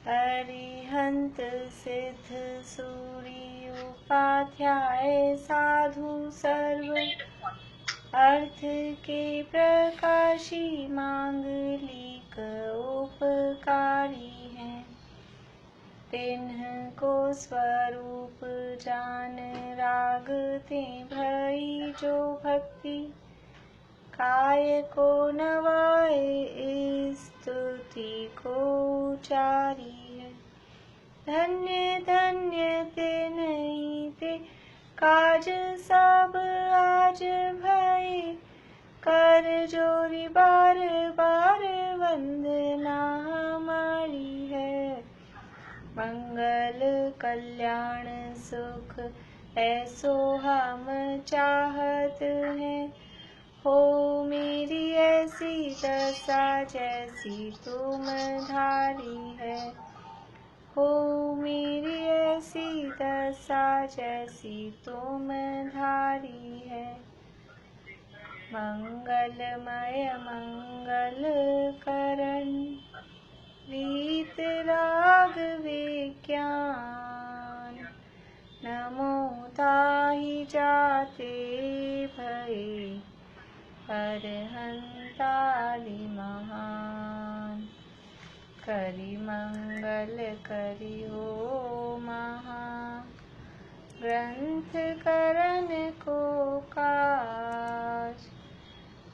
अरिहंत सिद्ध सूरी उपाध्याय साधु सर्व अर्थ के प्रकाशी मांगलिक उपकारी हैं। तिन्ह को स्वरूप जान रागते भई जो भक्ति काय को नवाए स्तुति को उचारी है। धन्य धन्य ते नहीं ते काज सब आज भय कर जोरी बार बार वंदना हमारी है। मंगल कल्याण सुख ऐसो हम चाहत हैं। हो मेरी ऐसी दशा जैसी तुम धारी है। हो मेरी ऐसी दशा जैसी तुम धारी है। मंगलमय मंगल करण रीत राग विज्ञान नमो ताहि जाते भये अरहंतादि महान। करि मंगल करि हो महा ग्रंथ करण को काज।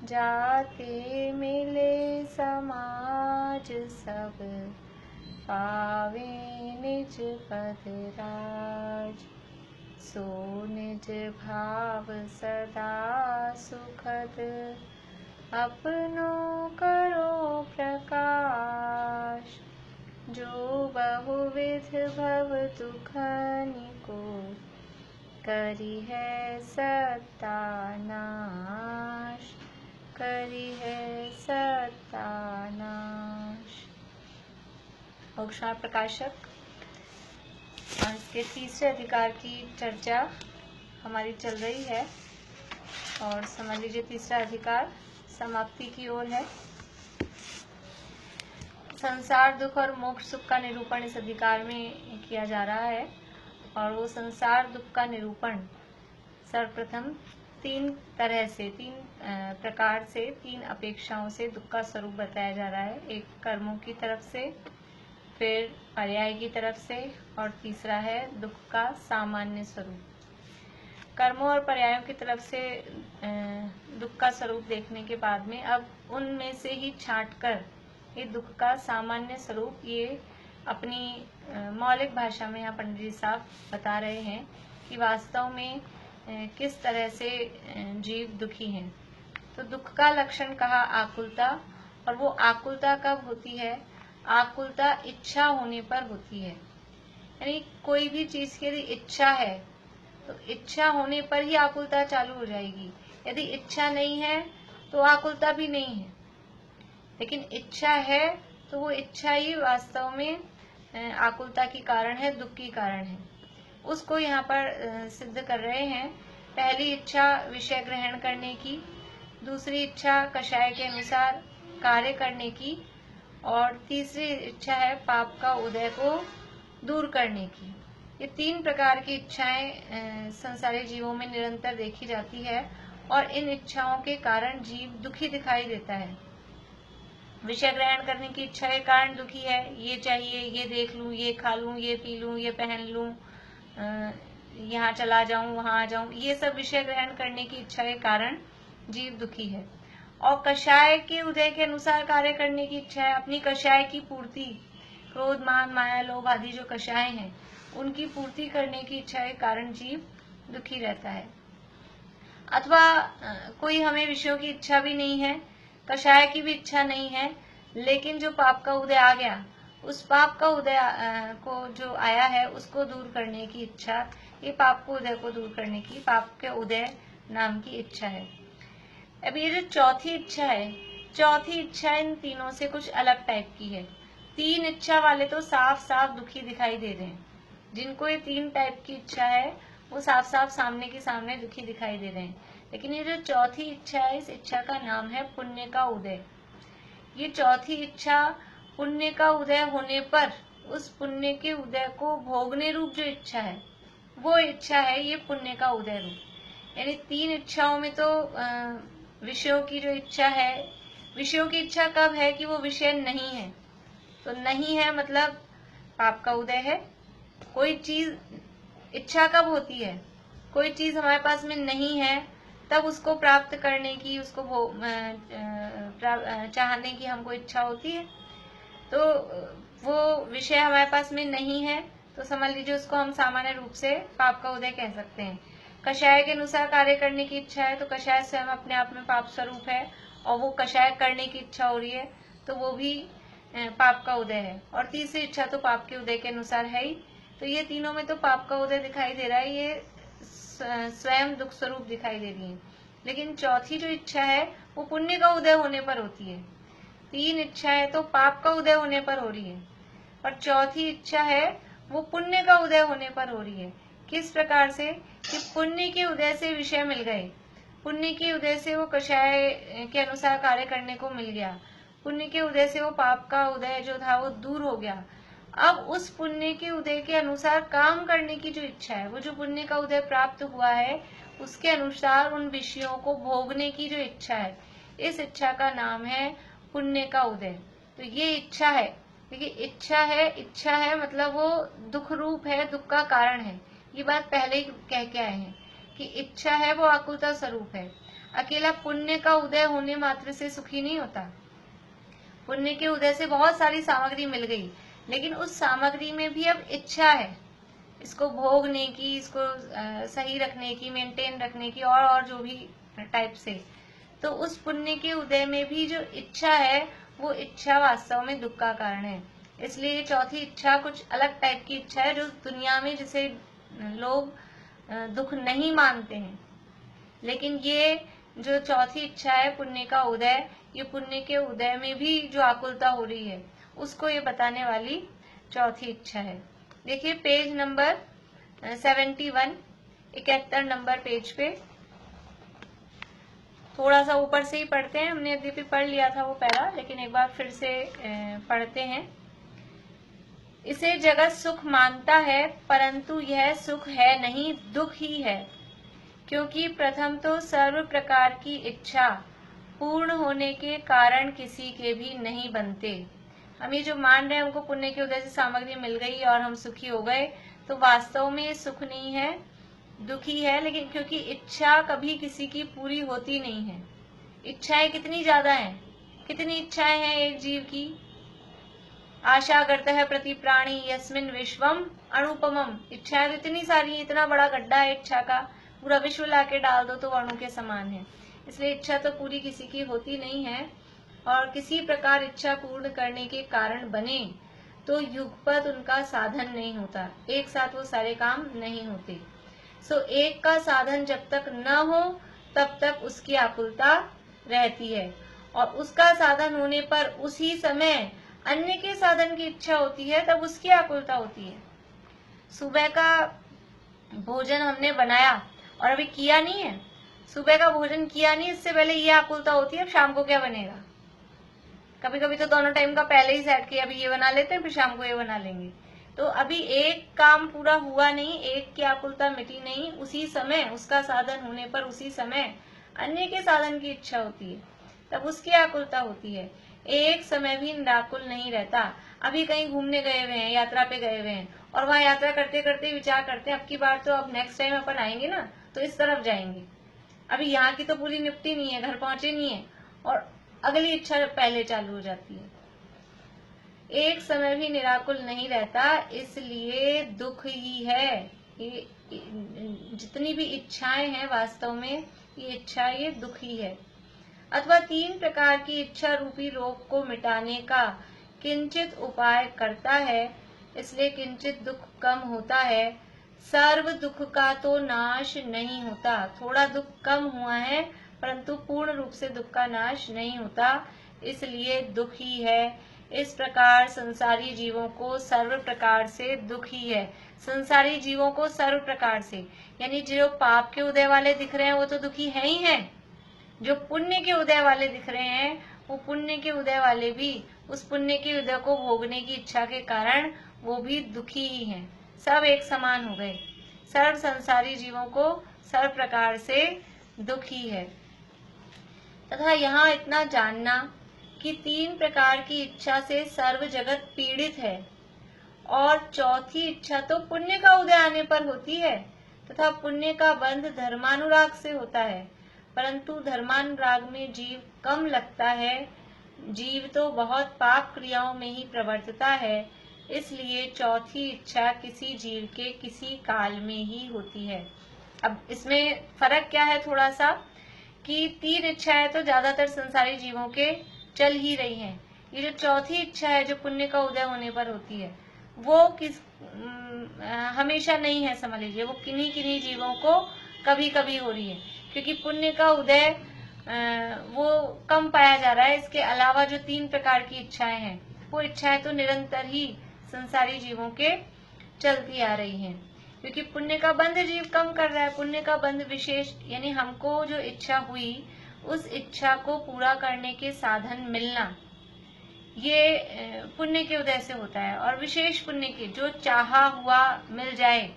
जाते मिले समाज सब पावे निज पद राज। सो निज भाव सदा सुखद अपनो करो प्रकाश। जो बहुविध भव दुखनि को करी है सत्यानाश। करी है सत्यानाश। मोक्षमार्ग प्रकाशक और इसके तीसरे अधिकार की चर्चा हमारी चल रही है और समझ लीजिए तीसरा अधिकार समाप्ति की ओर है। संसार दुख और मोक्ष सुख का निरूपण इस अधिकार में किया जा रहा है और वो संसार दुख का निरूपण सर्वप्रथम तीन प्रकार से तीन अपेक्षाओं से दुख का स्वरूप बताया जा रहा है। एक कर्मों की तरफ से, फिर पर्याय की तरफ से और तीसरा है दुख का सामान्य स्वरूप। कर्मों और पर्यायों की तरफ से दुख का स्वरूप देखने के बाद में अब उनमें से ही छांटकर ये दुख का सामान्य स्वरूप ये अपनी मौलिक भाषा में यहाँ पंडित जी साहब बता रहे हैं कि वास्तव में किस तरह से जीव दुखी हैं। तो दुख का लक्षण कहा आकुलता, और वो आकुलता कब होती है? आकुलता इच्छा होने पर होती है। यानी कोई भी चीज की यदि इच्छा है तो इच्छा होने पर ही आकुलता चालू हो जाएगी। यदि इच्छा नहीं है तो आकुलता भी नहीं है, लेकिन इच्छा है तो वो इच्छा ही वास्तव में आकुलता की कारण है, दुख की कारण है। उसको यहाँ पर सिद्ध कर रहे हैं। पहली इच्छा विषय ग्रहण करने की, दूसरी इच्छा कषाय के अनुसार कार्य करने की, और तीसरी इच्छा है पाप का उदय को दूर करने की। ये तीन प्रकार की इच्छाएं संसारी जीवों में निरंतर देखी जाती है और इन इच्छाओं के कारण जीव दुखी दिखाई देता है। विषय ग्रहण करने की इच्छा के कारण दुखी है। ये चाहिए, ये देख लूं, ये खा लूं, ये पी लूं, ये पहन लूं, यहाँ चला जाऊं, वहां आ जाऊं, ये सब विषय ग्रहण करने की इच्छा के कारण जीव दुखी है। और कषाय के उदय के अनुसार कार्य करने की इच्छा है। अपनी कषाय की पूर्ति, क्रोध मान माया लोभ आदि जो कषाय हैं उनकी पूर्ति करने की इच्छा के कारण जीव दुखी रहता है। अथवा कोई हमें विषयों की इच्छा भी नहीं है, कषाय की भी इच्छा नहीं है, लेकिन जो पाप का उदय आ गया, उस पाप का उदय को जो आया है उसको दूर करने की इच्छा, ये पाप को उदय को दूर करने की पाप के उदय नाम की इच्छा है। अब ये जो चौथी इच्छा है, चौथी इच्छा इन तीनों से कुछ अलग टाइप की है। तीन इच्छा वाले तो साफ साफ दुखी दिखाई दे रहे हैं। जिनको ये तीन टाइप की इच्छा है वो साफ साफ सामने के सामने दुखी दिखाई दे रहे हैं। लेकिन ये जो चौथी इच्छा है, इस इच्छा का नाम है पुण्य का उदय। ये चौथी इच्छा पुण्य का उदय होने पर उस पुण्य के उदय को भोगने रूप जो इच्छा है, वो इच्छा है ये पुण्य का उदय रूप। यानी 3 इच्छाओं में तो विषयों की जो इच्छा है, विषयों की इच्छा कब है कि वो विषय नहीं है, तो नहीं है मतलब पाप का उदय है। कोई चीज इच्छा कब होती है, कोई चीज हमारे पास में नहीं है तब उसको प्राप्त करने की, उसको चाहने की हमको इच्छा होती है। तो वो विषय हमारे पास में नहीं है तो समझ लीजिए उसको हम सामान्य रूप से पाप का उदय कह सकते हैं। कषाय के अनुसार कार्य करने की इच्छा है तो कषाय स्वयं अपने आप में पाप स्वरूप है, और वो कषाय करने की इच्छा हो रही है तो वो भी पाप का उदय है। और तीसरी इच्छा तो पाप के उदय के अनुसार है ही। तो ये तीनों में तो पाप का उदय दिखाई दे रहा है, ये स्वयं दुख स्वरूप दिखाई दे रही है। लेकिन चौथी जो इच्छा है वो पुण्य का उदय होने पर होती है। 3 इच्छाएं तो पाप का उदय होने पर हो रही है, और चौथी इच्छा है वो पुण्य का उदय होने पर हो रही है। किस प्रकार से कि पुण्य के उदय से विषय मिल गए, पुण्य के उदय से वो कषाय के अनुसार कार्य करने को मिल गया, पुण्य के उदय से वो पाप का उदय जो था वो दूर हो गया। अब उस पुण्य के उदय के अनुसार काम करने की जो इच्छा है, वो जो पुण्य का उदय प्राप्त हुआ है उसके अनुसार उन विषयों को भोगने की जो इच्छा है, इस इच्छा का नाम है पुण्य का उदय। तो ये इच्छा है, देखिए इच्छा है मतलब वो दुख रूप है, दुख का कारण है। ये बात पहले ही कह के आए हैं कि इच्छा है वो आकुलता स्वरूप है। अकेला पुण्य का उदय होने मात्र से सुखी नहीं होता। पुण्य के उदय से बहुत सारी सामग्री मिल गई, लेकिन उस सामग्री में भी अब इच्छा है इसको भोगने की, इसको सही रखने की, मेंटेन रखने की, और जो भी टाइप से। तो उस पुण्य के उदय में भी जो इच्छा है वो इच्छा वास्तव में दुख का कारण है। इसलिए ये चौथी इच्छा कुछ अलग टाइप की इच्छा है, जो दुनिया में जिसे लोग दुख नहीं मानते हैं। लेकिन ये जो चौथी इच्छा है पुण्य का उदय, ये पुण्य के उदय में भी जो आकुलता हो रही है उसको ये बताने वाली चौथी इच्छा है। देखिए पेज नंबर 71, 71 नंबर पेज पे थोड़ा सा ऊपर से ही पढ़ते हैं। हमने यद्यपि पढ़ लिया था वो पहला, लेकिन एक बार फिर से पढ़ते हैं। इसे जगत सुख मानता है, परंतु यह सुख है नहीं, दुख ही है। क्योंकि प्रथम तो सर्व प्रकार की इच्छा पूर्ण होने के कारण किसी के भी नहीं बनते। हम ये जो मान रहे हैं हमको पुण्य के उदय से सामग्री मिल गई और हम सुखी हो गए, तो वास्तव में ये सुख नहीं है, दुखी है। लेकिन क्योंकि इच्छा कभी किसी की पूरी होती नहीं है। इच्छाएं कितनी ज्यादा हैं, कितनी इच्छाएं हैं एक जीव की। आशा करता है प्रति प्राणी यस्मिन विश्वम अनुपमम। इच्छाएं तो इतनी सारी, इतना बड़ा गड्ढा है इच्छा का, पूरा विश्व लाके डाल दो तो अणु के समान है। इसलिए इच्छा तो पूरी किसी की होती नहीं है, और किसी प्रकार इच्छा पूर्ण करने के कारण बने तो युगपत उनका साधन नहीं होता, एक साथ वो सारे काम नहीं होते। सो एक का साधन जब तक न हो तब तक उसकी आकुलता रहती है, और उसका साधन होने पर उसी समय अन्य के साधन की इच्छा होती है, तब उसकी आकुलता होती है। सुबह का भोजन हमने बनाया और अभी किया नहीं है, सुबह का भोजन किया नहीं, इससे पहले ये आकुलता होती है अब शाम को क्या बनेगा। कभी कभी तो दोनों टाइम का पहले ही सेट किया, अभी ये बना लेते हैं फिर शाम को ये बना लेंगे। तो अभी एक काम पूरा हुआ नहीं, एक की आकुलता मिटी नहीं, उसी समय उसका साधन होने पर उसी समय अन्य के साधन की इच्छा होती है, तब उसकी आकुलता होती है। एक समय भी निराकुल नहीं रहता। अभी कहीं घूमने गए हुए हैं, यात्रा पे गए हुए हैं, और वहां यात्रा करते करते विचार करते हैं अब की बार तो अब नेक्स्ट टाइम अपन आएंगे ना तो इस तरफ जाएंगे। अभी यहाँ की तो पूरी निपटी नहीं है, घर पहुंचे नहीं है, और अगली इच्छा पहले चालू हो जाती है। एक समय भी निराकुल नहीं रहता, इसलिए दुख ही है। ये जितनी भी इच्छाएं हैं वास्तव में ये इच्छा ये दुख ही है। अथवा 3 प्रकार की इच्छा रूपी रोग को मिटाने का किंचित उपाय करता है, इसलिए किंचित दुख कम होता है। सर्व दुख का तो नाश नहीं होता, थोड़ा दुख कम हुआ है परंतु पूर्ण रूप से दुख का नाश नहीं होता, इसलिए दुख ही है। इस प्रकार संसारी जीवों को सर्व प्रकार से दुख ही है। संसारी जीवों को सर्व प्रकार से, यानी जो पाप के उदय वाले दिख रहे हैं वो तो दुखी है ही है, जो पुण्य के उदय वाले दिख रहे हैं वो पुण्य के उदय वाले भी उस पुण्य के उदय को भोगने की इच्छा के कारण वो भी दुखी ही हैं। सब एक समान हो गए। सर्व संसारी जीवों को सर्व प्रकार से दुखी है। तथा यहाँ इतना जानना कि 3 प्रकार की इच्छा से सर्व जगत पीड़ित है और चौथी इच्छा तो पुण्य का उदय आने पर होती है तथा पुण्य का बंध धर्मानुराग से होता है, परंतु धर्मानुराग में जीव कम लगता है। जीव तो बहुत पाप क्रियाओं में ही प्रवर्तता है, इसलिए चौथी इच्छा किसी जीव के किसी काल में ही होती है। अब इसमें फर्क क्या है थोड़ा सा, कि 3 इच्छाएं तो ज्यादातर संसारी जीवों के चल ही रही हैं। ये जो चौथी इच्छा है जो पुण्य का उदय होने पर होती है, वो हमेशा नहीं है, समझ लीजिए। वो किन्हीं किन्हीं जीवों को कभी कभी हो रही है, क्योंकि पुण्य का उदय वो कम पाया जा रहा है। इसके अलावा जो 3 प्रकार की इच्छाएं हैं, वो इच्छाएं तो निरंतर ही संसारी जीवों के चलती आ रही हैं, क्योंकि पुण्य का बंध जीव कम कर रहा है। पुण्य का बंध विशेष, यानी हमको जो इच्छा हुई उस इच्छा को पूरा करने के साधन मिलना, ये पुण्य के उदय से होता है। और विशेष पुण्य के, जो चाहा हुआ मिल जाए,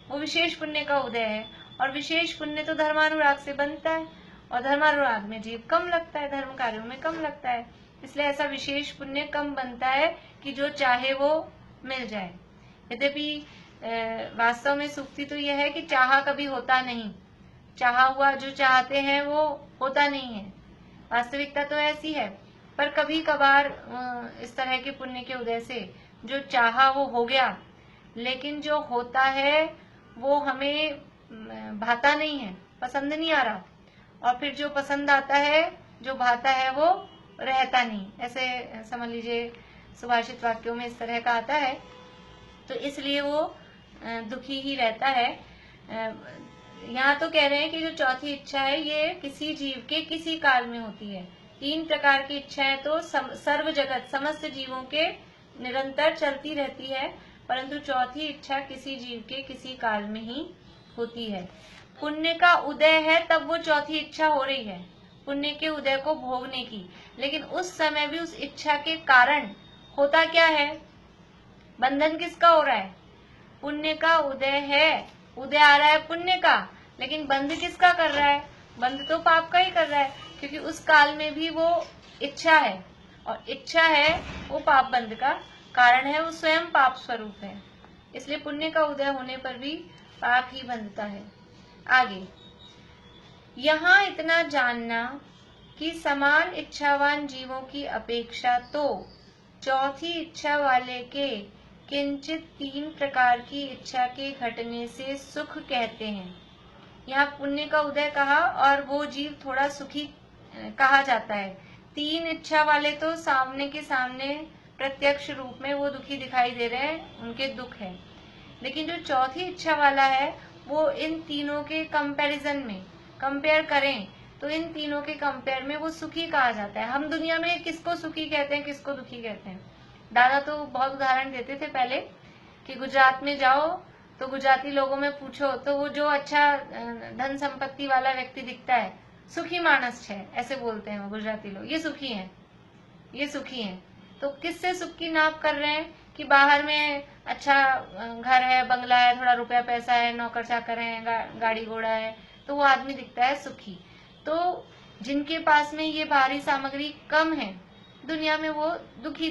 वो विशेष पुण्य का उदय है। और विशेष पुण्य तो धर्मानुराग से बनता है, और धर्मानुराग में जीव कम लगता है, धर्म कार्यों में कम लगता है। इसलिए ऐसा विशेष पुण्य कम बनता है कि जो चाहे वो मिल जाए। यद्यपि वास्तव में सूक्ति तो यह है कि चाहा कभी होता नहीं, चाहा हुआ जो चाहते हैं वो होता नहीं है। वास्तविकता तो ऐसी है, पर कभी कभार इस तरह के पुण्य के उदय से जो चाहा वो हो गया, लेकिन जो होता है वो हमें भाता नहीं है, पसंद नहीं आ रहा, और फिर जो पसंद आता है, जो भाता है, वो रहता नहीं। ऐसे समझ लीजिए सुभाषित वाक्यों में इस तरह का आता है, तो इसलिए वो दुखी ही रहता है। यहाँ तो कह रहे हैं कि जो चौथी इच्छा है ये किसी जीव के किसी काल में होती है। 3 प्रकार की इच्छाएं तो सर्व जगत, समस्त जीवों के निरंतर चलती रहती है, परंतु चौथी इच्छा किसी जीव के किसी काल में ही होती है। पुण्य का उदय है तब वो चौथी इच्छा हो रही है, पुण्य के उदय को भोगने की। लेकिन उस समय भी उस इच्छा के कारण होता क्या है, बंधन किसका हो रहा है, पुण्य का उदय है, उदय आ रहा है पुण्य का, लेकिन बंध किसका कर रहा है, बंध तो पाप का ही कर रहा है, क्योंकि उस काल में भी वो इच्छा है, और इच्छा है वो पाप बंध का कारण है, वो स्वयं पाप स्वरूप है। इसलिए पुण्य का उदय होने पर भी पाप ही बंधता है। आगे यहाँ इतना जानना कि समान इच्छावान जीवों की अपेक्षा तो चौथी इच्छा वाले के किंचित 3 प्रकार की इच्छा के घटने से सुख कहते हैं। यहाँ पुण्य का उदय कहा और वो जीव थोड़ा सुखी कहा जाता है। 3 इच्छा वाले तो सामने के सामने प्रत्यक्ष रूप में वो दुखी दिखाई दे रहे हैं, उनके दुख है। लेकिन जो चौथी इच्छा वाला है वो इन तीनों के कंपैरिजन में कंपेयर करें तो इन तीनों के कंपेयर में वो सुखी कहा जाता है। हम दुनिया में किसको सुखी कहते हैं, किसको दुखी कहते हैं? दादा तो बहुत उदाहरण देते थे पहले कि गुजरात में जाओ तो गुजराती लोगों में पूछो तो वो जो अच्छा धन संपत्ति वाला व्यक्ति दिखता है सुखी मानस है, ऐसे बोलते हैं वो गुजराती लोग, ये सुखी हैं, ये सुखी हैं। तो किससे सुख की नाप कर रहे हैं कि बाहर में अच्छा घर है, बंगला है, थोड़ा रुपया पैसा है, नौकर चाकर है, गाड़ी घोड़ा है, तो वो आदमी दिखता है सुखी। तो जिनके पास में ये बाहरी सामग्री कम है दुनिया में वो दुखी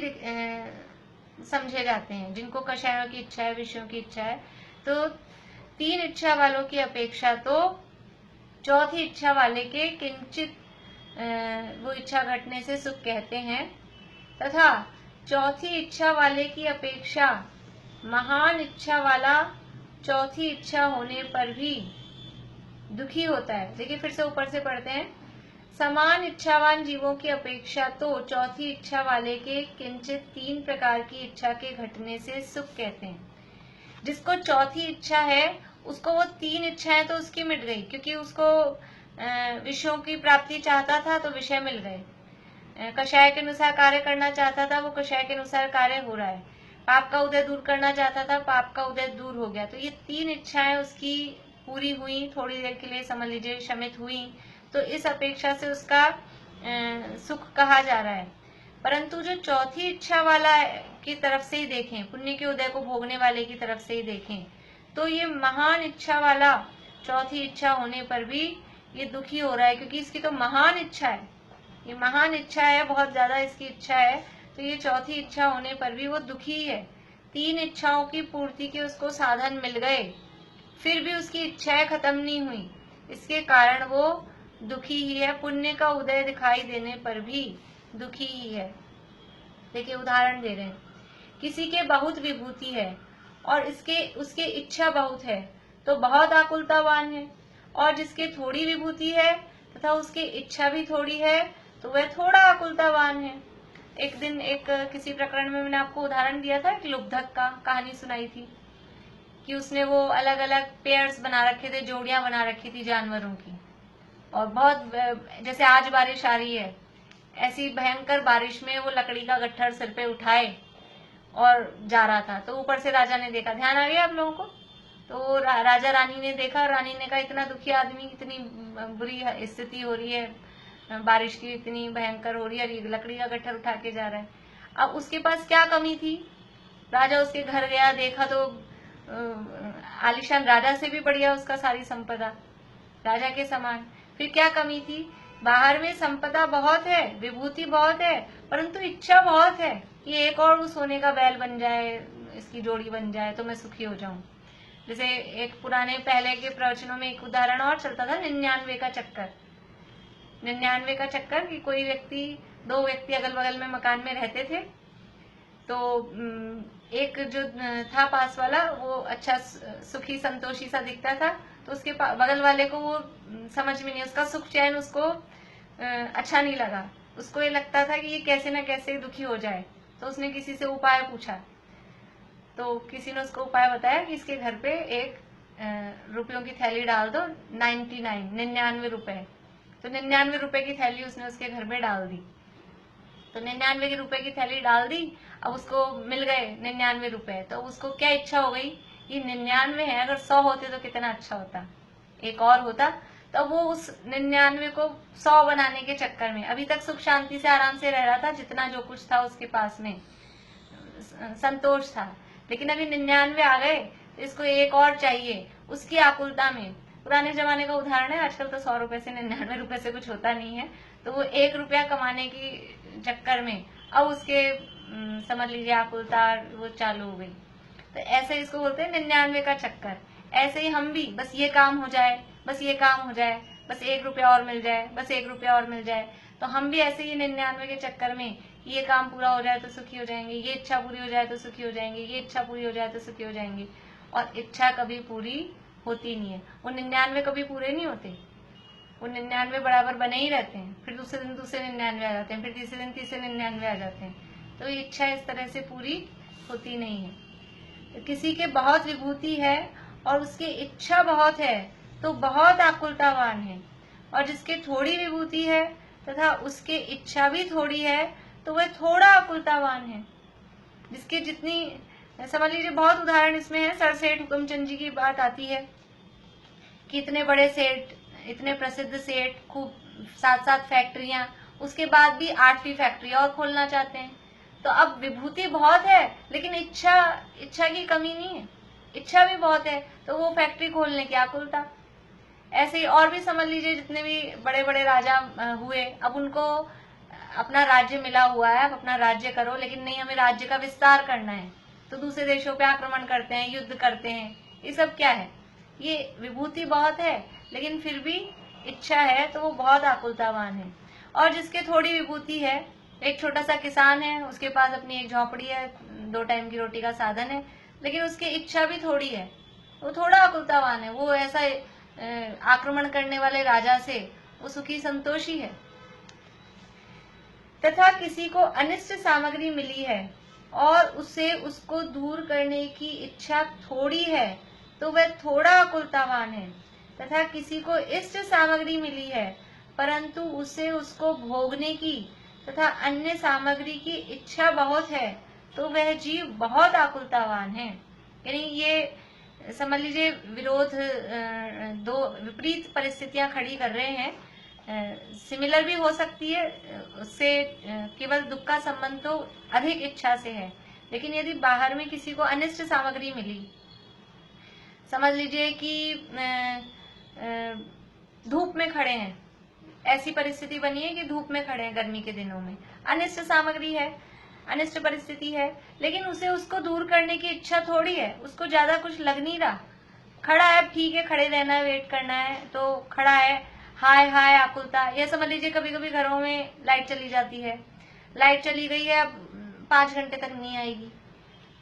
समझे जाते हैं, जिनको कषायों की इच्छा है, विषयों की इच्छा है। तो 3 इच्छा वालों की अपेक्षा तो चौथी इच्छा वाले के किंचित वो इच्छा घटने से सुख कहते हैं, तथा चौथी इच्छा वाले की अपेक्षा महान इच्छा वाला चौथी इच्छा होने पर भी दुखी होता है। देखिए फिर से ऊपर से पढ़ते हैं, समान इच्छावान जीवों की अपेक्षा तो चौथी इच्छा वाले के किंचित 3 प्रकार की इच्छा के घटने से सुख कहते हैं। जिसको चौथी इच्छा है उसको वो 3 इच्छाएं तो उसकी मिट गई, क्योंकि उसको विषयों की प्राप्ति चाहता था तो विषय मिल गए, कषाय के अनुसार कार्य करना चाहता था वो कषाय के अनुसार कार्य हो रहा है, पाप का उदय दूर करना चाहता था पाप का उदय दूर हो गया। तो ये 3 इच्छाएं उसकी पूरी हुई, थोड़ी देर के लिए समझ लीजिए शमित हुई, तो इस अपेक्षा से उसका सुख कहा जा रहा है। परंतु जो चौथी इच्छा वाला की तरफ से ही देखें, पुण्य के उदय को भोगने वाले की तरफ से ही देखें, तो ये महान इच्छा वाला चौथी इच्छा होने पर भी ये दुखी हो रहा है, क्योंकि इसकी तो महान इच्छा है, ये महान इच्छा है, बहुत ज्यादा इसकी इच्छा है, तो ये चौथी इच्छा होने पर भी वो दुखी है। 3 इच्छाओं की पूर्ति के उसको साधन मिल गए, फिर भी उसकी इच्छाएं खत्म नहीं हुई, इसके कारण वो दुखी ही है। पुण्य का उदय दिखाई देने पर भी दुखी ही है। देखिए उदाहरण दे रहे हैं, किसी के बहुत विभूति है और उसके इच्छा बहुत है तो बहुत आकुलतावान है, और जिसके थोड़ी विभूति है तथा उसकी इच्छा भी थोड़ी है तो वह थोड़ा आकुलतावान है। एक दिन किसी प्रकरण में मैंने आपको उदाहरण दिया था, एक लुब्धक का कहानी सुनाई थी कि उसने वो अलग अलग पेयर्स बना रखे थे, जोड़ियां बना रखी थी जानवरों की, और बहुत, जैसे आज बारिश आ रही है, ऐसी भयंकर बारिश में वो लकड़ी का गट्ठर सिर पे उठाए और जा रहा था। तो ऊपर से राजा ने देखा, ध्यान आ गया आप लोगों को? तो राजा रानी ने देखा, रानी ने कहा इतना दुखी आदमी, इतनी बुरी स्थिति हो रही है, बारिश की इतनी भयंकर हो रही है, लकड़ी का गट्ठर उठा के जा रहा है, अब उसके पास क्या कमी थी? राजा उसके घर गया, देखा तो आलिशान, राजा से भी बढ़िया उसका सारी संपदा, राजा के समान, फिर क्या कमी थी? बाहर में संपदा बहुत है, विभूति बहुत है, परंतु इच्छा बहुत है कि एक और वो सोने का बैल बन जाए, इसकी जोड़ी बन जाए तो मैं सुखी हो जाऊं। जैसे एक पुराने पहले के प्रवचनों में एक उदाहरण और चलता था, 99 का चक्कर। 99 का चक्कर कि कोई व्यक्ति, 2 व्यक्ति अगल बगल में मकान में रहते थे, तो एक जो था पास वाला वो अच्छा सुखी संतोषी सा दिखता था, तो उसके बगल वाले को वो समझ में नहीं, उसका सुख चैन उसको अच्छा नहीं लगा, उसको ये लगता था कि ये कैसे न कैसे दुखी हो जाए। तो उसने किसी से उपाय पूछा, तो किसी ने उसको उपाय बताया कि इसके घर पे एक रुपयों की थैली डाल दो, 99 रुपए। तो 99 रुपए की थैली उसने उसके घर में डाल दी, तो 99 रुपए की थैली डाल दी, अब उसको मिल गए 99 रुपए, तो उसको क्या इच्छा हो गई, ये 99 है, अगर 100 होते तो कितना अच्छा होता, एक और होता। तो वो उस 99 को 100 बनाने के चक्कर में, अभी तक सुख शांति से आराम से रह रहा था, जितना जो कुछ था उसके पास में संतोष था, लेकिन अभी 99 आ गए तो इसको एक और चाहिए, उसकी आकुलता में। पुराने जमाने का उदाहरण है, आजकल तो 100 रुपए से 99 रुपए से कुछ होता नहीं है, तो वो 1 रुपया कमाने की चक्कर में अब उसके समझ लीजिए आकुलता वो चालू हो गई। तो ऐसे इसको बोलते हैं 99 का चक्कर। ऐसे ही हम भी, बस ये काम हो जाए, बस ये काम हो जाए, बस 1 रुपया और मिल जाए, बस 1 रुपया और मिल जाए, तो हम भी ऐसे ही 99 के चक्कर में, ये काम पूरा हो जाए तो सुखी हो जाएंगे, ये इच्छा पूरी हो जाए तो सुखी हो जाएंगे, ये इच्छा पूरी हो जाए तो सुखी हो जाएंगे, और इच्छा कभी पूरी होती नहीं है। वो 99 कभी पूरे नहीं होते, वो 99 बराबर बने ही रहते हैं, फिर दूसरे दिन दूसरे 99 आ जाते हैं, फिर तीसरे दिन तीसरे 99 आ जाते हैं, तो इच्छा इस तरह से पूरी होती नहीं है। तो किसी के बहुत विभूति है और उसकी इच्छा बहुत है तो बहुत आकुलतावान है, और जिसके थोड़ी विभूति है तथा उसके इच्छा भी थोड़ी है तो वह थोड़ा आकुलतावान है। जिसके जितनी, समझ लीजिए बहुत उदाहरण इसमें है, सर सेठ हुक्मचंद जी की बात आती है कि इतने बड़े सेठ, इतने प्रसिद्ध सेठ, खूब 7-7 फैक्ट्रियां, उसके बाद भी 8वीं फैक्ट्री और खोलना चाहते हैं। तो अब विभूति बहुत है लेकिन इच्छा की कमी नहीं है, इच्छा भी बहुत है, तो वो फैक्ट्री खोलने की आकुलता। ऐसे ही और भी समझ लीजिए जितने भी बड़े बड़े राजा हुए, अब उनको अपना राज्य मिला हुआ है, अब अपना राज्य करो, लेकिन नहीं हमें राज्य का विस्तार करना है, तो दूसरे देशों पे आक्रमण करते हैं, युद्ध करते हैं। ये सब क्या है? ये विभूति बहुत है लेकिन फिर भी इच्छा है, तो वो बहुत आकुलतावान है। और जिसके थोड़ी विभूति है, एक छोटा सा किसान है, उसके पास अपनी एक झोपड़ी है, 2 टाइम की रोटी का साधन है, लेकिन उसकी इच्छा भी थोड़ी है, वो थोड़ा आकुलतावान है, वो ऐसा आक्रमण करने वाले राजा से वो सुखी संतोषी है। तथा किसी को अनिष्ट सामग्री मिली है और उसे उसको दूर करने की इच्छा थोड़ी है तो वह थोड़ा आकुलतावान है। तथा किसी को इष्ट सामग्री मिली है परंतु उसे उसको भोगने की तथा अन्य सामग्री की इच्छा बहुत है तो वह जीव बहुत आकुलतावान है। यानी ये समझ लीजिए विरोध, 2 विपरीत परिस्थितियां खड़ी कर रहे हैं सिमिलर भी हो सकती है, उससे केवल दुख का संबंध तो अधिक इच्छा से है। लेकिन यदि बाहर में किसी को अनिष्ट सामग्री मिली, समझ लीजिए कि धूप में खड़े हैं, ऐसी परिस्थिति बनी है कि धूप में खड़े हैं गर्मी के दिनों में, अनिष्ट सामग्री है, अनिष्ट परिस्थिति है, लेकिन उसे उसको दूर करने की इच्छा थोड़ी है, उसको ज्यादा कुछ लग नहीं रहा, खड़ा है, ठीक है, खड़े रहना है, वेट करना है तो खड़ा है, हाय हाय आकुलता। यह समझ लीजिए कभी कभी घरों में लाइट चली जाती है, लाइट चली गई है, अब 5 घंटे तक नहीं आएगी,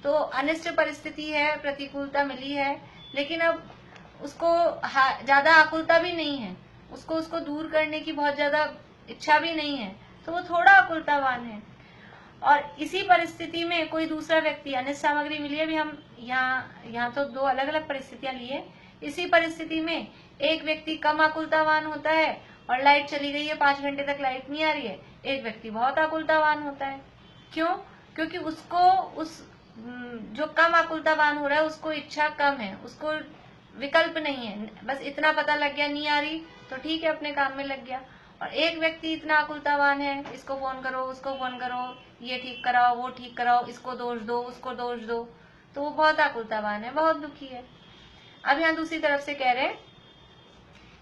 तो अनिष्ट परिस्थिति है, प्रतिकूलता मिली है, लेकिन अब उसको ज्यादा आकुलता भी नहीं है, उसको दूर करने की बहुत ज्यादा इच्छा भी नहीं है, तो वो थोड़ा आकुलतावान है। और इसी परिस्थिति में कोई दूसरा व्यक्ति, अनिष्ट सामग्री मिली है, भी हम यहाँ तो 2 अलग अलग परिस्थितियां लिए, इसी परिस्थिति में एक व्यक्ति कम आकुलतावान होता है और लाइट चली गई है, 5 घंटे तक लाइट नहीं आ रही है, एक व्यक्ति बहुत आकुलतावान होता है। क्यों? क्योंकि उसको जो कम आकुलतावान हो रहा है उसको इच्छा कम है, उसको विकल्प नहीं है, बस इतना पता लग गया नहीं आ रही तो ठीक है, अपने काम में लग गया। और एक व्यक्ति इतना आकुलतावान है, इसको फोन करो, उसको फोन करो, ये ठीक कराओ, वो ठीक कराओ, इसको दोष दो, उसको दोष दो, तो वो बहुत आकुलतावान है, बहुत दुखी है। अब यहाँ दूसरी तरफ से कह रहे हैं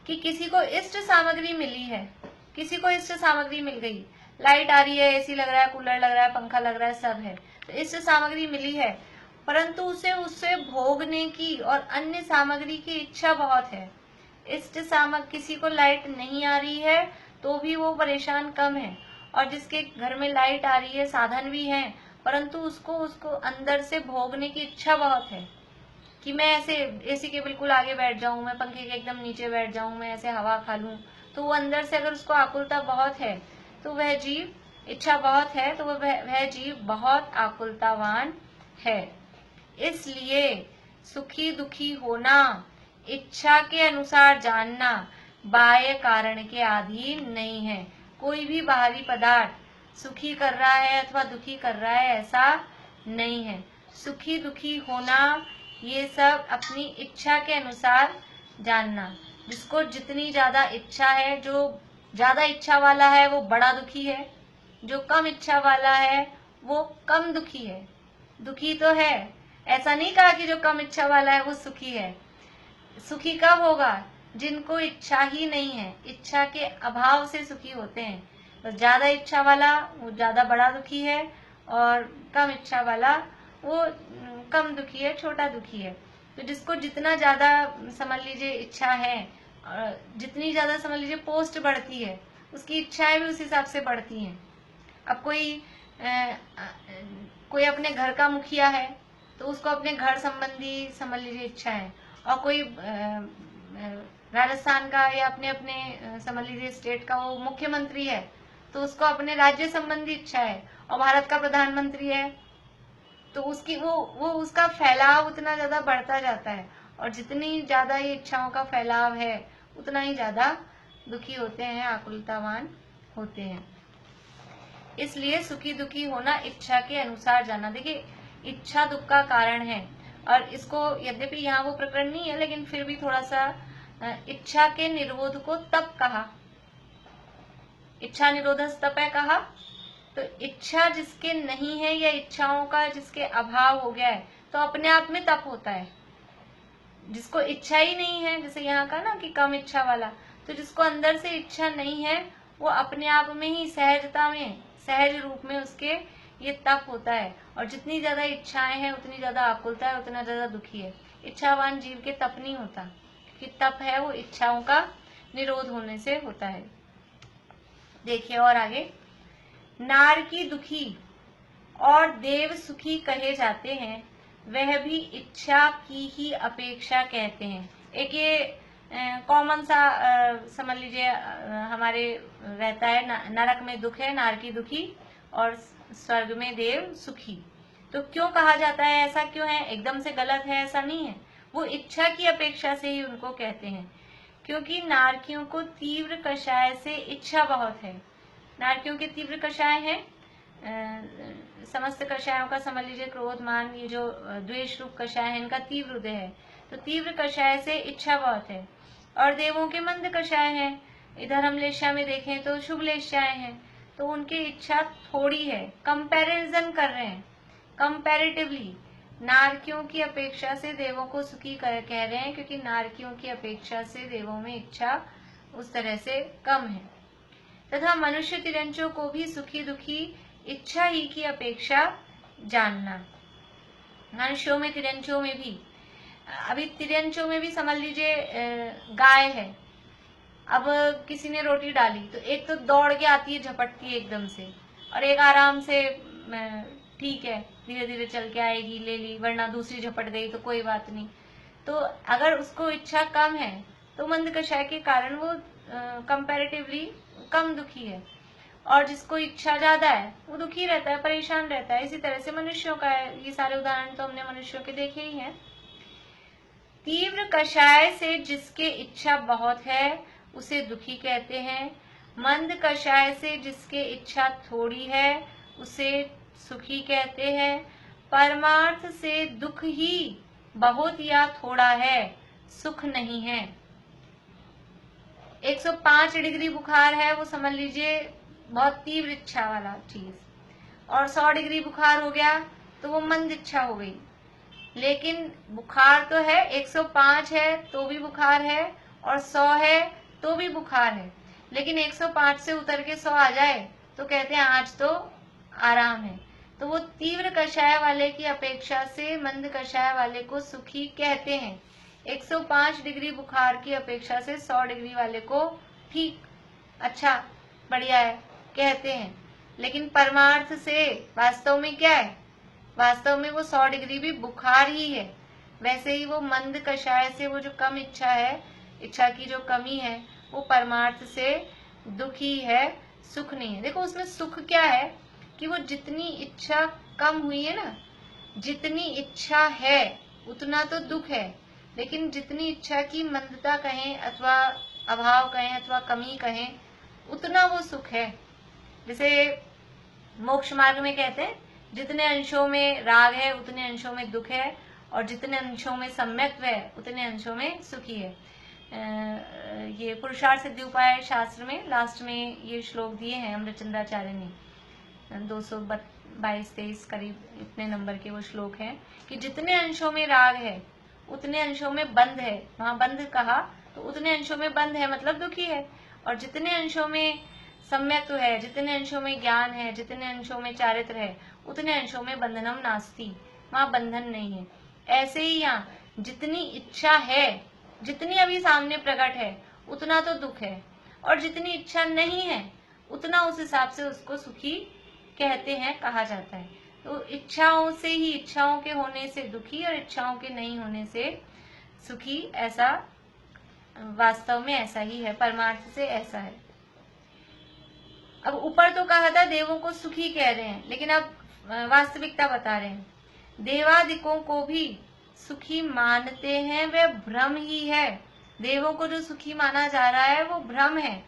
कि किसी को इष्ट सामग्री मिली है, किसी को इष्ट सामग्री मिल गई, लाइट आ रही है, एसी लग रहा है, कूलर लग रहा है, पंखा लग रहा है, सब है, तो इष्ट सामग्री मिली है, परंतु उसे भोगने की और अन्य सामग्री की इच्छा बहुत है। इष्ट सामग्री, किसी को लाइट नहीं आ रही है तो भी वो परेशान कम है, और जिसके घर में लाइट आ रही है, साधन भी है, परंतु उसको अंदर से भोगने की इच्छा बहुत है कि मैं ऐसे एसी के बिल्कुल आगे बैठ जाऊं, मैं पंखे के एकदम नीचे बैठ जाऊं, मैं ऐसे हवा खा लूं, तो वो अंदर से अगर उसको आकुलता बहुत है तो वह जीव, इच्छा बहुत है तो वह जीव बहुत आकुलतावान है। इसलिए सुखी दुखी होना, इच्छा के अनुसार जानना बाह्य कारण के अधीन नहीं है। कोई भी बाहरी पदार्थ सुखी कर रहा है अथवा दुखी कर रहा है ऐसा नहीं है। सुखी दुखी होना ये सब अपनी इच्छा के अनुसार जानना। जिसको जितनी ज्यादा इच्छा है, जो ज्यादा इच्छा वाला है वो बड़ा दुखी है, जो कम इच्छा वाला है वो कम दुखी है। दुखी तो है, ऐसा नहीं कहा कि जो कम इच्छा वाला है वो सुखी है। सुखी कब होगा? जिनको इच्छा ही नहीं है, इच्छा के अभाव से सुखी होते हैं। तो ज्यादा इच्छा वाला वो ज्यादा बड़ा दुखी है, और कम इच्छा वाला वो कम दुखी है, छोटा दुखी है। तो जिसको जितना ज्यादा समझ लीजिए इच्छा है, जितनी ज्यादा समझ लीजिए पोस्ट बढ़ती है, उसकी इच्छाएं भी उस हिसाब से बढ़ती हैं। अब कोई अपने घर का मुखिया है तो उसको अपने घर संबंधी समझ लीजिए इच्छा है, और कोई राजस्थान का या अपने अपने समझ लीजिए स्टेट का वो मुख्यमंत्री है तो उसको अपने राज्य संबंधी इच्छा है, और भारत का प्रधानमंत्री है तो उसकी वो उसका फैलाव उतना ज्यादा बढ़ता जाता है, और जितनी ज्यादा ये इच्छाओं का फैलाव है उतना ही ज्यादा दुखी होते हैं, आकुलतावान होते हैं। इसलिए सुखी दुखी होना इच्छा के अनुसार जाना। देखिए, इच्छा दुख का कारण है, और इसको यद्यपि यहाँ वो प्रकरण नहीं है लेकिन फिर भी थोड़ा सा इच्छा के निरोध को तप कहा, इच्छा निरोध तप है कहा। तो इच्छा जिसके नहीं है या इच्छाओं का जिसके अभाव हो गया है तो अपने आप में तप होता है। जिसको इच्छा ही नहीं है, जैसे यहाँ का ना कि कम इच्छा वाला, तो जिसको अंदर से इच्छा नहीं है वो अपने आप में ही सहजता में, सहज रूप में उसके ये तप होता है। और जितनी ज्यादा इच्छाएं हैं उतनी ज्यादा आकुलता है, उतना ज्यादा दुखी है। इच्छावान जीव के तप नहीं होता, क्योंकि तप है वो इच्छाओं का निरोध होने से होता है। देखिए और आगे, नार की दुखी और देव सुखी कहे जाते हैं, वह भी इच्छा की ही अपेक्षा कहते हैं। एक ये कॉमन सा समझ लीजिए हमारे रहता है, नरक में दुख है, नार की दुखी, और स्वर्ग में देव सुखी। तो क्यों कहा जाता है, ऐसा क्यों है? एकदम से गलत है ऐसा नहीं है, वो इच्छा की अपेक्षा से ही उनको कहते हैं, क्योंकि नारकियों को तीव्र कषाय से इच्छा बहुत है। नारकियों के तीव्र कषाय है, समस्त कषायों का समझ लीजिए क्रोध मान, ये जो द्वेष रूप कषाय है इनका तीव्र उदय है, तो तीव्र कषाय से इच्छा बहुत है। और देवों के मंद कषाय है, इधर हम लेष्या में देखें तो शुभ लेष्याएं हैं, तो उनकी इच्छा थोड़ी है, कंपैरिजन कर रहे हैं, कंपैरेटिवली नारकियों की अपेक्षा से देवों को सुखी कह रहे हैं, क्योंकि नारकियों की अपेक्षा से देवों में इच्छा उस तरह से कम है। तथा मनुष्य तिरंचों को भी सुखी दुखी इच्छा ही की अपेक्षा जानना। मनुष्यों में तिरंचों में भी, अभी तिरंचों में भी समझ लीजिए गाय है, अब किसी ने रोटी डाली तो एक तो दौड़ के आती है, झपटती है एकदम से, और एक आराम से ठीक है धीरे धीरे चल के आएगी, ले ली, वरना दूसरी झपट गई तो कोई बात नहीं। तो अगर उसको इच्छा कम है तो मंद कषाय के कारण वो कंपैरेटिवली कम दुखी है, और जिसको इच्छा ज्यादा है वो दुखी रहता है, परेशान रहता है। इसी तरह से मनुष्यों का है, ये सारे उदाहरण तो हमने मनुष्यों के देखे ही हैं। तीव्र कषाय से जिसके इच्छा बहुत है उसे दुखी कहते हैं। मंद कषाय से जिसके इच्छा थोड़ी है उसे सुखी कहते हैं। परमार्थ से दुख ही बहुत या थोड़ा है, सुख नहीं है। 105 डिग्री बुखार है, वो समझ लीजिए बहुत तीव्र इच्छा वाला चीज, और 100 डिग्री बुखार हो गया तो वो मंद इच्छा हो गई। लेकिन बुखार तो है, 105 है तो भी बुखार है, और 100 है तो भी बुखार है, लेकिन 105 से उतर के 100 आ जाए तो कहते हैं आज तो आराम है। तो वो तीव्र कषाय वाले की अपेक्षा से मंद कषाय वाले को सुखी कहते हैं। 105 डिग्री बुखार की अपेक्षा से 100 डिग्री वाले को ठीक, अच्छा, बढ़िया है कहते हैं। लेकिन परमार्थ से वास्तव में क्या है, वास्तव में वो 100 डिग्री भी बुखार ही है। वैसे ही वो मंद कषाय से वो जो कम इच्छा है, इच्छा की जो कमी है, वो परमार्थ से दुखी है, सुख नहीं है। देखो उसमें सुख क्या है कि वो जितनी इच्छा कम हुई है ना, जितनी इच्छा है उतना तो दुख है, लेकिन जितनी इच्छा की मंदता कहें अथवा अभाव कहें अथवा कमी कहें, उतना वो सुख है। जैसे मोक्ष मार्ग में कहते हैं जितने अंशों में राग है उतने अंशों में दुख है, और जितने अंशों में सम्यक्त्व है उतने अंशों में सुखी है। ये पुरुषार्थ सिद्धि उपाय शास्त्र में लास्ट में ये श्लोक दिए हैं अमृतचंद्राचार्य ने, 222-23 करीब इतने नंबर के वो श्लोक हैं कि जितने अंशों में राग है उतने अंशों में बंध है, वहां बंध कहा तो उतने अंशों में बंध है मतलब दुखी है, और जितने अंशों में सम्यक्त्व है, जितने अंशों में ज्ञान है, जितने अंशों में चारित्र है, उतने अंशों में बंधनम नास्ति, वहां बंधन नहीं है। ऐसे ही यहाँ जितनी इच्छा है, जितनी अभी सामने प्रकट है उतना तो दुख है, और जितनी इच्छा नहीं है उतना उस हिसाब से उसको सुखी कहते हैं, कहा जाता है। तो इच्छाओं से ही, इच्छाओं के होने से दुखी और इच्छाओं के नहीं होने से सुखी, ऐसा वास्तव में ऐसा ही है, परमार्थ से ऐसा है। अब ऊपर तो कहा था देवों को सुखी कह रहे हैं, लेकिन अब वास्तविकता बता रहे हैं। देवादिकों को भी सुखी मानते हैं, वह भ्रम ही है। देवों को जो सुखी माना जा रहा है वो भ्रम है।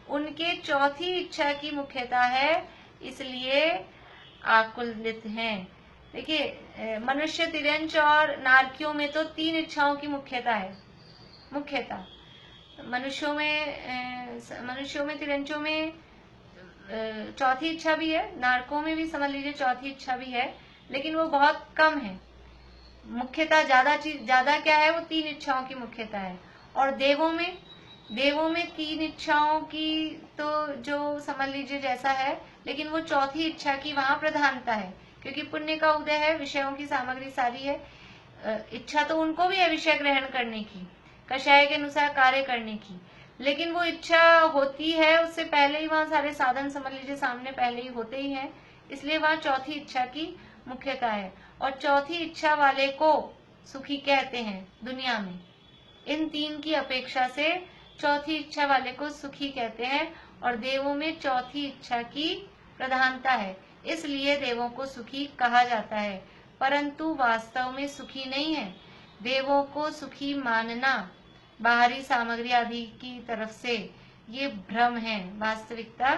उनके चौथी इच्छा की मुख्यता है, इसलिए आकुलित हैं। देखिए मनुष्य तिरंच और नारकियों में तो 3 इच्छाओं की मुख्यता है, मुख्यता। मनुष्यों में तिरंचों में चौथी इच्छा भी है, नारकों में भी समझ लीजिए चौथी इच्छा भी है, लेकिन वो बहुत कम है। मुख्यता ज्यादा क्या है, वो 3 इच्छाओं की मुख्यता है। और देवों में 3 इच्छाओं की तो जो समझ लीजिए जैसा है, लेकिन वो चौथी इच्छा की वहां प्रधानता है, क्योंकि पुण्य का उदय है, विषयों की सामग्री सारी है। इच्छा तो उनको भी है विषय ग्रहण करने की, कषाय के अनुसार कार्य करने की, लेकिन वो इच्छा होती है उससे पहले ही वहां सारे साधन समझ लीजिए सामने पहले ही होते ही हैं, इसलिए वहां चौथी इच्छा की मुख्यता है। और चौथी इच्छा वाले को सुखी कहते हैं दुनिया में। इन 3 की अपेक्षा से चौथी इच्छा वाले को सुखी कहते हैं, और देवों में चौथी इच्छा की प्रधानता है, इसलिए देवों को सुखी कहा जाता है, परंतु वास्तव में सुखी नहीं है। देवों को सुखी मानना बाहरी सामग्री आदि की तरफ से ये भ्रम है, वास्तविकता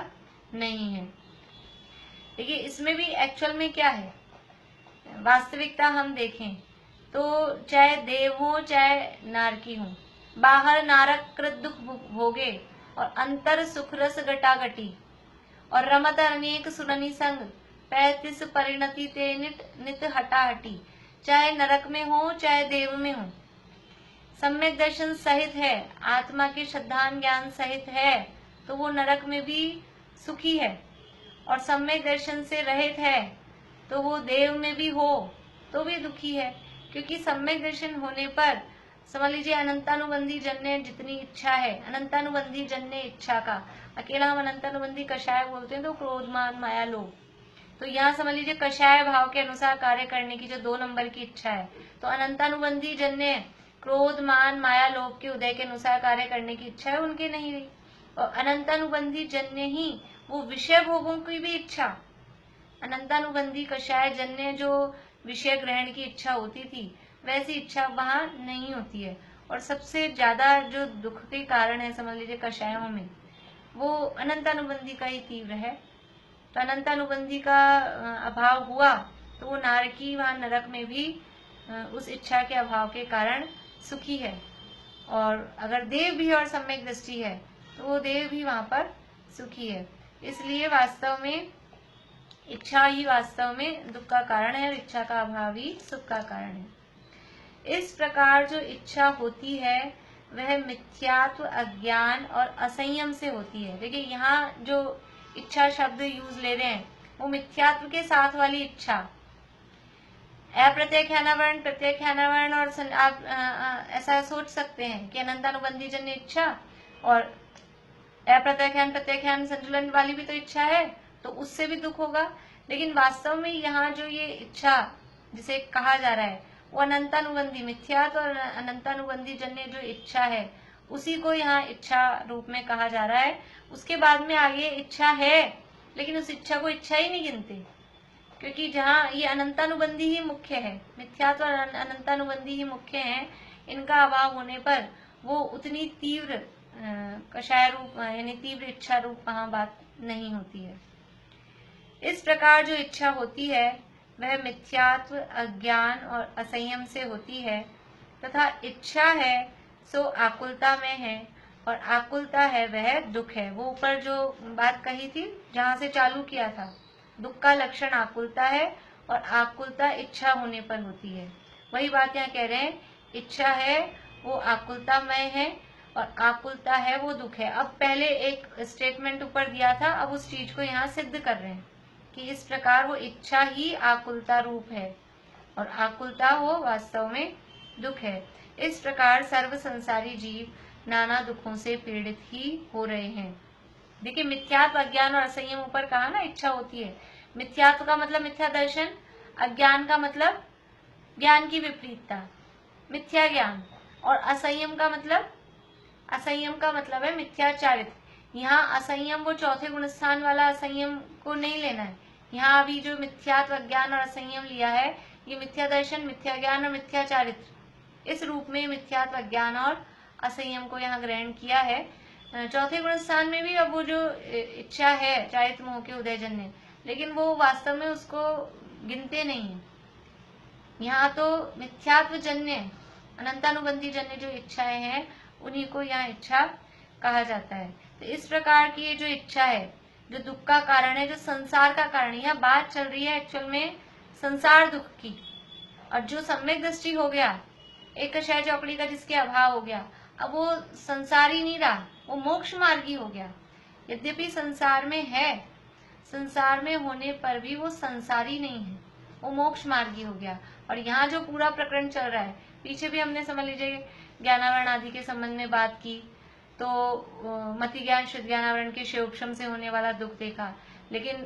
नहीं है। देखिए इसमें भी एक्चुअल में क्या है, वास्तविकता हम देखें तो चाहे देव हो चाहे नारकी हो, बाहर नारक कृत दुख भोगे और अंतर सुख रस घटा घटी और रमत अनेक सुरनी संग 35 परिणति ते नित नित हटा हटी। चाहे नरक में हो चाहे देव में हो, सम्यक दर्शन सहित है, आत्मा के श्रद्धान ज्ञान सहित है तो वो नरक में भी सुखी है, और सम्यक दर्शन से रहित है तो वो देव में भी हो तो भी दुखी है। क्योंकि सम्यक दर्शन होने पर समझ लीजिए अनंतानुबंधी जन्य जितनी इच्छा है, अनंतानुबंधी जन्य इच्छा का, अकेला हम अनंतानुबंधी कषाय बोलते हैं तो क्रोध मान माया लोभ, तो यहाँ समझ लीजिए कषाय भाव के अनुसार कार्य करने की जो 2 नंबर की इच्छा है, तो अनंतानुबंधी जन्य क्रोध मान माया लोभ के उदय के अनुसार कार्य करने की इच्छा है उनके नहीं रही, और अनंतानुबंधी जन्य ही वो विषय भोगों की भी इच्छा, अनंतानुबंधी कषाय जन्य जो विषय ग्रहण की इच्छा होती थी वैसी इच्छा वहां नहीं होती है। और सबसे ज्यादा जो दुख के कारण है समझ लीजिए कषायों में, वो अनंतानुबंधी का ही तीव्र है। तो अनंतानुबंधी का अभाव हुआ तो वो नारकी वहां नरक में भी उस इच्छा के अभाव के कारण सुखी है, और अगर देव भी और सम्यक दृष्टि है तो वो देव भी वहां पर सुखी है। इसलिए वास्तव में इच्छा ही वास्तव में दुख का कारण है और इच्छा का अभाव ही सुख का कारण है। इस प्रकार जो इच्छा होती है वह मिथ्यात्व, अज्ञान और असंयम से होती है। देखिए यहाँ जो इच्छा शब्द यूज ले रहे हैं वो मिथ्यात्व के साथ वाली इच्छा, अप्रत्यक्षानावरण प्रत्यक्षानावरण, और आप ऐसा सोच सकते हैं कि अनंतानुबंधी जन्य इच्छा और अप्रत्यक्षान प्रत्यक्षान संतुलन वाली भी तो इच्छा है, तो उससे भी दुख होगा। लेकिन वास्तव में यहाँ जो ये इच्छा जिसे कहा जा रहा है वो अनंतानुबंधी मिथ्यात्व और अनंतानुबंधी जन्य जो इच्छा है उसी को यहाँ इच्छा रूप में कहा जा रहा है। उसके बाद में आगे इच्छा है, लेकिन उस इच्छा को इच्छा ही नहीं गिनते, क्योंकि जहाँ ये अनंतानुबंधी ही मुख्य है, मिथ्यात्व और अनंतानुबंधी ही मुख्य है, इनका अभाव होने पर वो उतनी तीव्र कषाय रूप यानी तीव्र इच्छा रूप वहां बात नहीं होती है। इस प्रकार जो इच्छा होती है वह मिथ्यात्व, अज्ञान और असंयम से होती है, तथा इच्छा है सो आकुलता में है, और आकुलता है वह दुख है। वो ऊपर जो बात कही थी जहां से चालू किया था, दुख का लक्षण आकुलता है और आकुलता इच्छा होने पर होती है, वही बात यहाँ कह रहे हैं। इच्छा है वो आकुलतामय है और आकुलता है वो दुख है। अब पहले एक स्टेटमेंट ऊपर दिया था, अब उस चीज को यहाँ सिद्ध कर रहे हैं कि इस प्रकार वो इच्छा ही आकुलता रूप है और आकुलता वो वास्तव में दुख है। इस प्रकार सर्व संसारी जीव नाना दुखों से पीड़ित ही हो रहे हैं। देखिए मिथ्यात्व, अज्ञान और असंयम ऊपर कहा ना इच्छा होती है। मिथ्यात्व का मतलब मिथ्या दर्शन, अज्ञान का मतलब ज्ञान की विपरीतता, मिथ्या ज्ञान, और असंयम का मतलब है मिथ्याचारित्र। यहाँ असंयम वो चौथे गुणस्थान वाला असंयम को नहीं लेना है। यहाँ अभी जो मिथ्यात्व, अज्ञान और असंयम लिया है ये मिथ्या दर्शन, मिथ्या ज्ञान और मिथ्याचारित्र, इस रूप में मिथ्यात्व, अज्ञान और असंयम को यहाँ ग्रहण किया है। चौथे गुणस्थान में भी अब वो जो इच्छा है चारित्र मोह के उदयजन्य, लेकिन वो वास्तव में उसको गिनते नहीं है। यहाँ तो मिथ्यात्व जन्य, अनंतानुबंधी जन्य जो इच्छाएं हैं उन्हीं को यहाँ इच्छा कहा जाता है। तो इस प्रकार की ये जो इच्छा है जो दुख का कारण है, जो संसार का कारण है, यहाँ बात चल रही है एक्चुअल में संसार दुख की। और जो सम्यक दृष्टि हो गया, एक कषाय चौकड़ी का जिसके अभाव हो गया, अब वो संसार ही नहीं रहा, वो मोक्ष मार्गी हो गया। यद्यपि संसार में है, संसार में होने पर भी वो संसारी नहीं है, वो मोक्ष मार्गी हो गया। और यहाँ जो पूरा प्रकरण चल रहा है, पीछे भी हमने समझ लीजिए ज्ञानावरण आदि के संबंध में बात की, तो मति ज्ञान शुद्ध ज्ञानावरण के शिवक्षम से होने वाला दुख देखा, लेकिन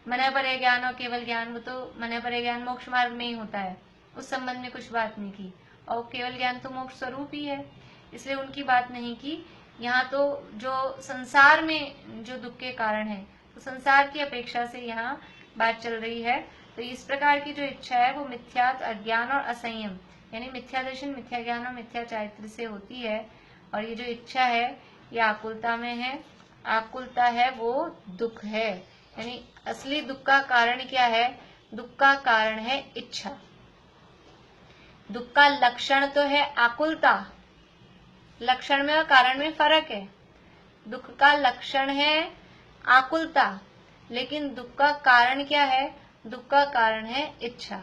मन परे ज्ञान और केवल ज्ञान, वो तो मन परे ज्ञान मोक्ष मार्ग में ही होता है, उस संबंध में कुछ बात नहीं की। और केवल ज्ञान तो मोक्ष स्वरूप ही है, इसलिए उनकी बात नहीं की। यहाँ तो जो संसार में जो दुख के कारण है, तो संसार की अपेक्षा से यहाँ बात चल रही है। तो इस प्रकार की जो इच्छा है वो मिथ्यात्व, अज्ञान और असंयम यानी मिथ्या दर्शन, मिथ्या ज्ञान और मिथ्या चारित्र से होती है। और ये जो इच्छा है ये आकुलता में है, आकुलता है वो दुख है। यानी असली दुख का कारण क्या है? दुख का कारण है इच्छा। दुख का लक्षण तो है आकुलता, लक्षण में और कारण में फर्क है। दुख का लक्षण है आकुलता, लेकिन दुख का कारण क्या है? दुख का कारण है इच्छा।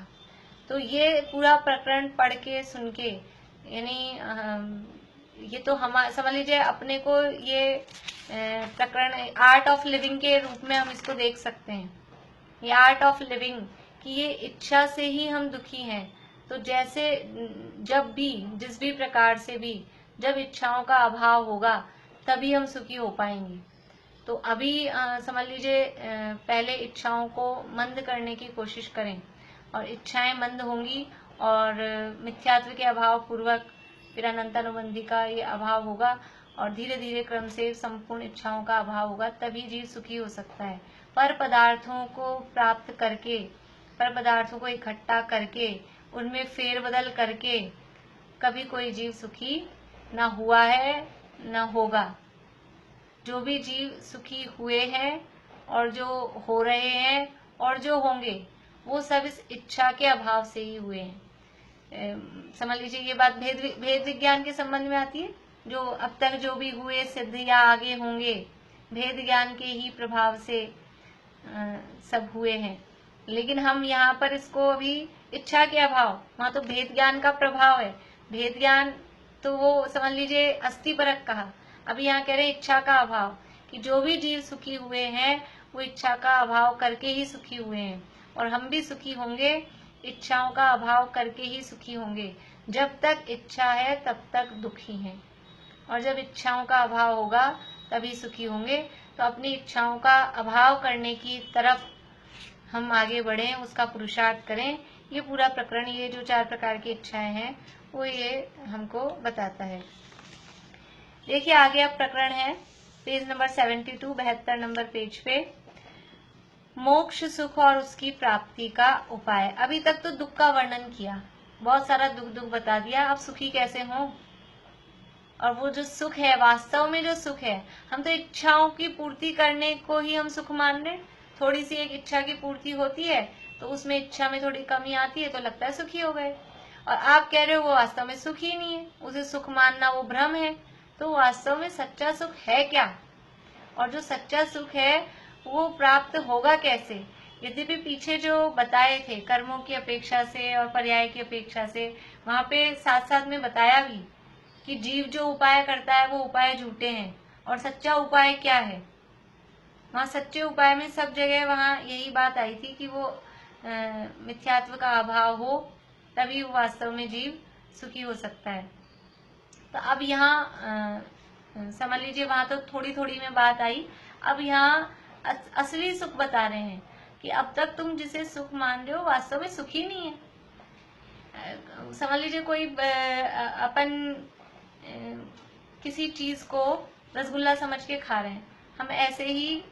तो ये पूरा प्रकरण पढ़ के सुन के, यानी ये तो हम समझ लीजिए अपने को ये प्रकरण आर्ट ऑफ लिविंग के रूप में हम इसको देख सकते हैं। ये आर्ट ऑफ लिविंग कि ये इच्छा से ही हम दुखी हैं। तो जैसे जब भी जिस भी प्रकार से भी जब इच्छाओं का अभाव होगा तभी हम सुखी हो पाएंगे। तो अभी समझ लीजिए पहले इच्छाओं को मंद करने की कोशिश करें, और इच्छाएं मंद होंगी और मिथ्यात्व के अभाव पूर्वक फिर अनंतानुबंधी का ये अभाव होगा, और धीरे धीरे क्रम से संपूर्ण इच्छाओं का अभाव होगा, तभी जीव सुखी हो सकता है। पर पदार्थों को प्राप्त करके, पर पदार्थों को इकट्ठा करके, उनमें फेरबदल करके कभी कोई जीव सुखी ना हुआ है ना होगा। जो भी जीव सुखी हुए हैं और जो हो रहे हैं और जो होंगे वो सब इस इच्छा के अभाव से ही हुए हैं। समझ लीजिए ये बात भेद विज्ञान के संबंध में आती है। जो अब तक जो भी हुए सिद्ध या आगे होंगे भेद ज्ञान के ही प्रभाव से सब हुए हैं। लेकिन हम यहाँ पर इसको अभी इच्छा के अभाव, वहां तो भेद ज्ञान का प्रभाव है। भेद ज्ञान तो वो समझ लीजिए अस्थिपरक कहा। अभी यहाँ कह रहे हैं इच्छा का अभाव, कि जो भी जीव सुखी हुए हैं वो इच्छा का अभाव करके ही सुखी हुए हैं, और हम भी सुखी होंगे इच्छाओं का अभाव करके ही सुखी होंगे। जब तक इच्छा है तब तक दुखी हैं, और जब इच्छाओं का अभाव होगा तभी सुखी होंगे। तो अपनी इच्छाओं का अभाव करने की तरफ हम आगे बढ़ें, उसका पुरुषार्थ करें। ये पूरा प्रकरण, ये जो 4 प्रकार की इच्छाएं हैं वो ये हमको बताता है। देखिए आगे अब प्रकरण है पेज नंबर 72, 72 नंबर पेज पे, मोक्ष सुख और उसकी प्राप्ति का उपाय। अभी तक तो दुख का वर्णन किया, बहुत सारा दुख बता दिया, अब सुखी कैसे हो। और वो जो सुख है, वास्तव में जो सुख है, हम तो इच्छाओं की पूर्ति करने को ही हम सुख मान रहे। थोड़ी सी एक इच्छा की पूर्ति होती है तो उसमें इच्छा में थोड़ी कमी आती है तो लगता है सुखी हो गए, और आप कह रहे हो वो वास्तव में सुख ही नहीं है, उसे सुख मानना वो भ्रम है। तो वास्तव में सच्चा सुख है क्या, और जो सच्चा सुख है वो प्राप्त होगा कैसे। यद्यपि पीछे जो बताए थे कर्मों की अपेक्षा से और पर्याय की अपेक्षा से, वहां पे साथ साथ में बताया भी कि जीव जो उपाय करता है वो उपाय झूठे हैं, और सच्चा उपाय क्या है। वहां सच्चे उपाय में सब जगह वहां यही बात आई थी कि वो मिथ्यात्व का अभाव हो तभी वो वास्तव में जीव सुखी हो सकता है। तो अब यहाँ समझ लीजिए वहां तो थोड़ी थोड़ी में बात आई, अब यहाँ असली सुख बता रहे हैं कि अब तक तुम जिसे सुख मान रहे हो वास्तव में सुखी नहीं है। समझ लीजिए कोई अपन किसी चीज को रसगुल्ला समझ के खा रहे हैं, हम ऐसे ही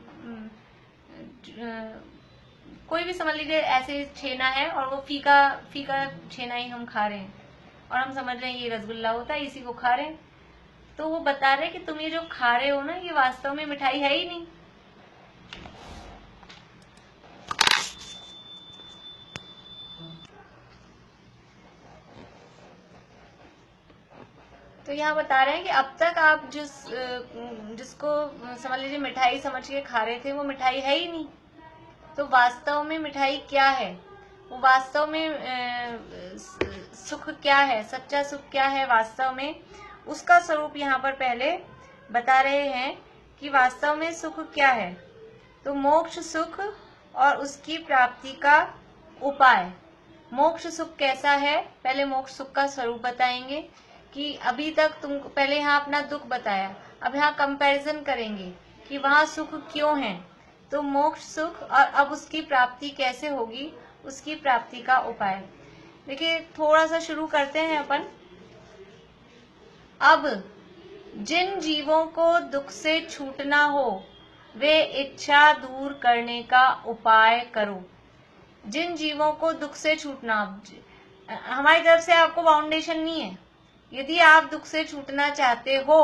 कोई भी समझ लीजिए ऐसे छेना है और वो फीका फीका छेना ही हम खा रहे हैं, और हम समझ रहे हैं ये रसगुल्ला होता है, इसी को खा रहे हैं। तो वो बता रहे कि तुम ये जो खा रहे हो ना ये वास्तव में मिठाई है ही नहीं। तो यहाँ बता रहे हैं कि अब तक आप जिसको समझ लीजिए मिठाई समझ के खा रहे थे वो मिठाई है ही नहीं। तो वास्तव में मिठाई क्या है, वो वास्तव में सुख क्या है, सच्चा सुख क्या है वास्तव में, उसका स्वरूप यहाँ पर पहले बता रहे हैं कि वास्तव में सुख क्या है। तो मोक्ष सुख और उसकी प्राप्ति का उपाय। मोक्ष सुख कैसा है, पहले मोक्ष सुख का स्वरूप बताएंगे कि अभी तक तुम पहले यहाँ अपना दुख बताया, अब यहाँ कंपैरिजन करेंगे कि वहाँ सुख क्यों है। तो मोक्ष सुख और अब उसकी प्राप्ति कैसे होगी, उसकी प्राप्ति का उपाय। देखिए थोड़ा सा शुरू करते हैं अपन। अब जिन जीवों को दुख से छूटना हो वे इच्छा दूर करने का उपाय करो। जिन जीवों को दुख से छूटना, हमारी तरफ से आपको बाउंडेशन नहीं है। यदि आप दुख से छूटना चाहते हो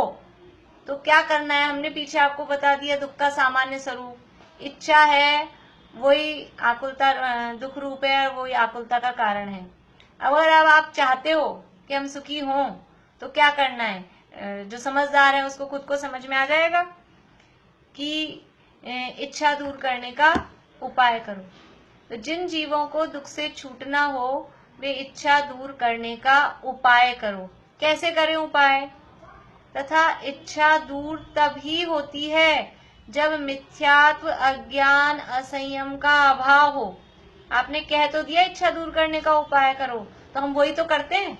तो क्या करना है, हमने पीछे आपको बता दिया दुख का सामान्य स्वरूप। इच्छा है वही आकुलता दुख रूप है और वही आकुलता का कारण है। अगर अब आप चाहते हो कि हम सुखी हों तो क्या करना है, जो समझदार है उसको खुद को समझ में आ जाएगा की इच्छा दूर करने का उपाय करो। तो जिन जीवों को दुख से छूटना हो वे इच्छा दूर करने का उपाय करो। कैसे करें उपाय? तथा इच्छा दूर तभी होती है जब मिथ्यात्व, अज्ञान, असंयम का अभाव हो। आपने कह तो दिया इच्छा दूर करने का उपाय करो, तो हम वही तो करते हैं।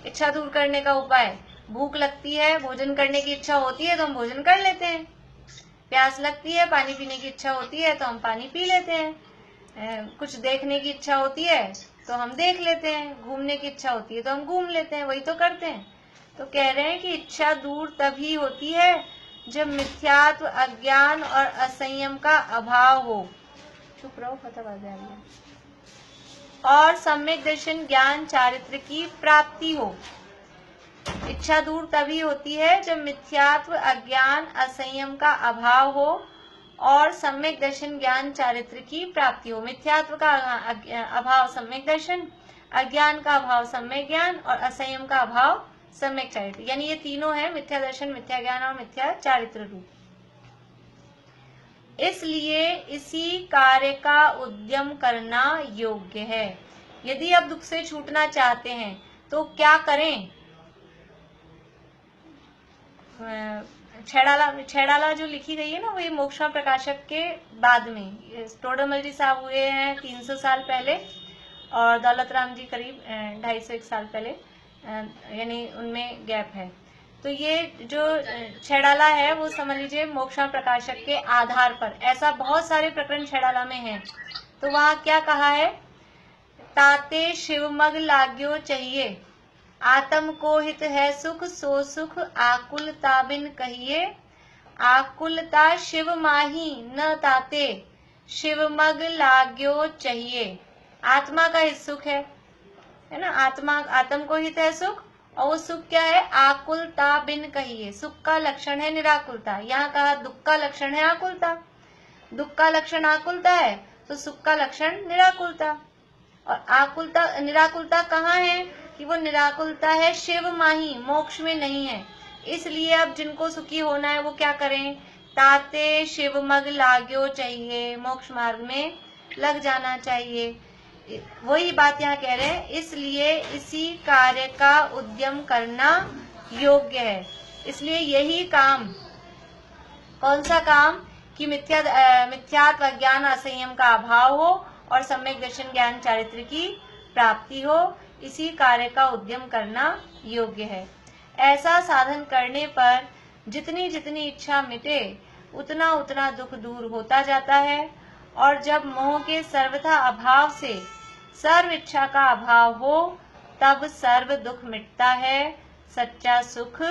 इच्छा दूर करने का उपाय, भूख लगती है, भोजन करने की इच्छा होती है तो हम भोजन कर लेते हैं। प्यास लगती है, पानी पीने की इच्छा होती है तो हम पानी पी लेते हैं। कुछ देखने की इच्छा होती है तो हम देख लेते हैं। घूमने की इच्छा होती है तो हम घूम लेते हैं। वही तो करते हैं। तो कह रहे हैं कि इच्छा दूर तभी होती है जब मिथ्यात्व, अज्ञान और असंयम का अभाव हो। चुप रहो, खत्म आ जाएगी। और सम्यक दर्शन, ज्ञान, चारित्र की प्राप्ति हो। इच्छा दूर तभी होती है जब मिथ्यात्व, अज्ञान, असंयम का अभाव हो और सम्यक दर्शन, ज्ञान, चारित्र की प्राप्ति हो। मिथ्यात्व का अभाव सम्यक दर्शन, अज्ञान का अभाव सम्यक ज्ञान और असंयम का अभाव सम्यक चारित्र, यानी ये तीनों है, मिथ्या दर्शन, मिथ्या ज्ञान और मिथ्या चारित्र रूप। इसलिए इसी कार्य का उद्यम करना योग्य है। यदि आप दुख से छूटना चाहते हैं तो क्या करें? छैड़ाला जो लिखी गई है ना, वो ये मोक्षा प्रकाशक के बाद में। टोडरमल जी साहब हुए हैं 300 साल पहले और दौलत राम जी करीब 250-1 साल पहले, यानी उनमें गैप है। तो ये जो छैड़ाला है वो समझ लीजिए मोक्षा प्रकाशक के आधार पर, ऐसा बहुत सारे प्रकरण छैड़ाला में हैं। तो वहाँ क्या कहा है? ताते शिवमग लाग्यो चाहिए, आत्म को हित है सुख, सो सुख आकुलता बिन कहिए। आकुलता शिव माही न ताते, शिवमग लाग्यो चाहिए। आत्मा का हित सुख है ना, आत्म को हित है सुख, और वो सुख क्या है? आकुलता बिन कहिए। सुख का लक्षण है निराकुलता। यहाँ कहा दुख का लक्षण है आकुलता। दुख का लक्षण आकुलता है तो सुख का लक्षण निराकुलता। और आकुलता, निराकुलता कहाँ है? कि वो निराकुलता है शिव माही, मोक्ष में नहीं है। इसलिए अब जिनको सुखी होना है वो क्या करें? ताते शिव मग लाग्यो चाहिए, मोक्ष मार्ग में लग जाना चाहिए। वही बात यहाँ कह रहे हैं, इसलिए इसी कार्य का उद्यम करना योग्य है। इसलिए यही काम, कौन सा काम? कि मिथ्यात्व, अज्ञान, असंयम का अभाव हो और सम्यक दर्शन, ज्ञान, चारित्र की प्राप्ति हो। इसी कार्य का उद्यम करना योग्य है। ऐसा साधन करने पर जितनी जितनी इच्छा मिटे उतना उतना दुख दूर होता जाता है। और जब मोह के सर्वथा अभाव से सर्व इच्छा का अभाव हो तब सर्व दुख मिटता है, सच्चा सुख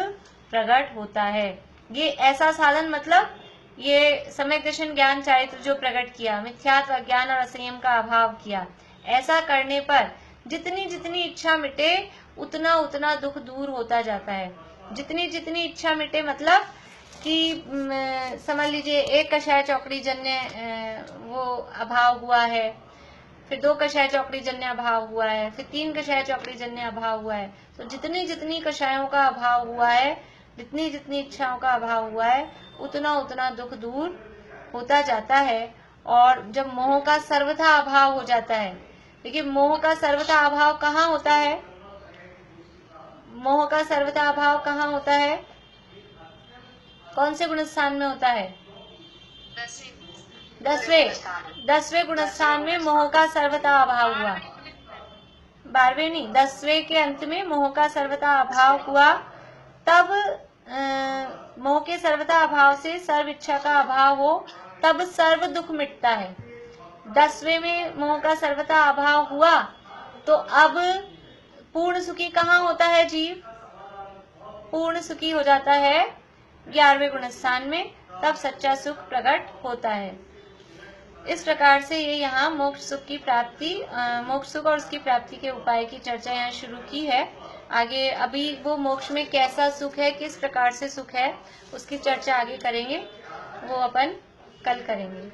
प्रकट होता है। ये ऐसा साधन मतलब ये सम्यक दर्शन, ज्ञान, चारित्र जो प्रकट किया, मिथ्यात्व, अज्ञान और असंयम का अभाव किया, ऐसा करने पर जितनी जितनी इच्छा मिटे उतना उतना दुख दूर होता जाता है। जितनी जितनी इच्छा मिटे मतलब कि समझ लीजिए एक कषाय चौकड़ी जन्य वो अभाव हुआ है, फिर 2 कषाय चौकड़ी जन्य अभाव हुआ है, फिर 3 कषाय चौकड़ी जन्य अभाव हुआ है। तो जितनी जितनी कषायों का अभाव हुआ है, जितनी जितनी इच्छाओं का अभाव हुआ है, उतना उतना दुख दूर होता जाता है। और जब मोह का सर्वथा अभाव हो जाता है, देखिए मोह का सर्वथा अभाव कहाँ होता है? मोह का सर्वथा अभाव कहाँ होता है? कौन से गुणस्थान में होता है? 10वें गुणस्थान में मोह का सर्वथा अभाव हुआ। 12वें नहीं, 10वें के अंत में मोह का सर्वथा अभाव हुआ। तब मोह के सर्वथा अभाव से सर्व इच्छा का अभाव हो तब सर्व दुख मिटता है। 10वें में मोह का सर्वथा अभाव हुआ तो अब पूर्ण सुखी कहाँ होता है जीव? पूर्ण सुखी हो जाता है 11वें गुणस्थान में, तब सच्चा सुख प्रकट होता है। इस प्रकार से ये यहाँ मोक्ष सुख की प्राप्ति, मोक्ष सुख और उसकी प्राप्ति के उपाय की चर्चा यहाँ शुरू की है। आगे अभी वो मोक्ष में कैसा सुख है, किस प्रकार से सुख है, उसकी चर्चा आगे करेंगे, वो अपन कल करेंगे।